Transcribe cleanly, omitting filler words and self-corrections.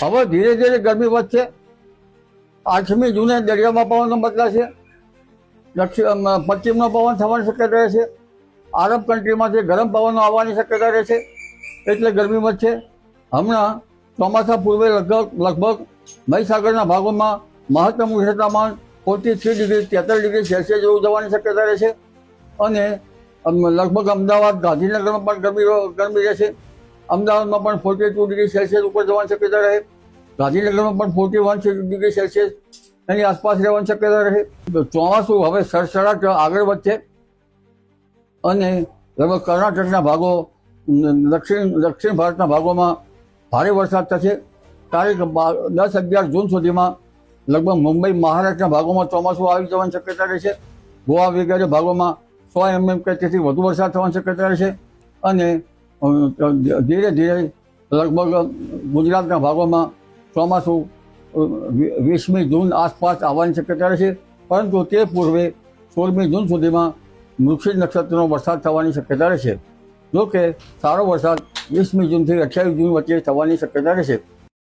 હવે ધીરે ધીરે ગરમી વધશે. 8મી જૂને દરિયામાં પવનનો બદલાશે. પશ્ચિમનો પવન થવાની શક્યતા રહેશે. આરબ કન્ટ્રીમાંથી ગરમ પવનો આવવાની શક્યતા રહેશે, એટલે ગરમી વધશે. હમણાં ચોમાસા પૂર્વે લગભગ મહીસાગરના ભાગોમાં મહત્તમ ઉષ્ણ તાપમાન 43 ડિગ્રી 43 ડિગ્રી સેલ્સિયસ જેવું જવાની શક્યતા રહેશે. અને લગભગ અમદાવાદ ગાંધીનગરમાં પણ ગરમી રહેશે. અમદાવાદમાં પણ 42 ડિગ્રી સેલ્સિયસ ઉપર જવાની શક્યતા રહે. ગાંધીનગરમાં પણ 41 ડિગ્રી સેલ્સિયસ એની આસપાસ રહેવાની શક્યતા રહે. ચોમાસું હવે સડસડાટ આગળ વધશે અને લગભગ કર્ણાટકના ભાગો, દક્ષિણ ભારતના ભાગોમાં ભારે વરસાદ થશે. તારીખ 10-11 જૂન સુધીમાં લગભગ મુંબઈ, મહારાષ્ટ્રના ભાગોમાં ચોમાસું આવી જવાની શક્યતા રહેશે. ગોવા વગેરે ભાગોમાં 100 mm કે તેથી વધુ વરસાદ થવાની શક્યતા રહેશે. અને ધીરે ધીરે લગભગ ગુજરાતના ભાગોમાં ચોમાસું 20મી જૂન આસપાસ આવવાની શક્યતા રહેશે. પરંતુ તે પૂર્વે 16મી જૂન સુધીમાં વૃશ્ચિક નક્ષત્રનો વરસાદ થવાની શક્યતા રહેશે. જો કે સારો વરસાદ 20મી જૂનથી 28 જૂન વચ્ચે થવાની શક્યતા રહેશે.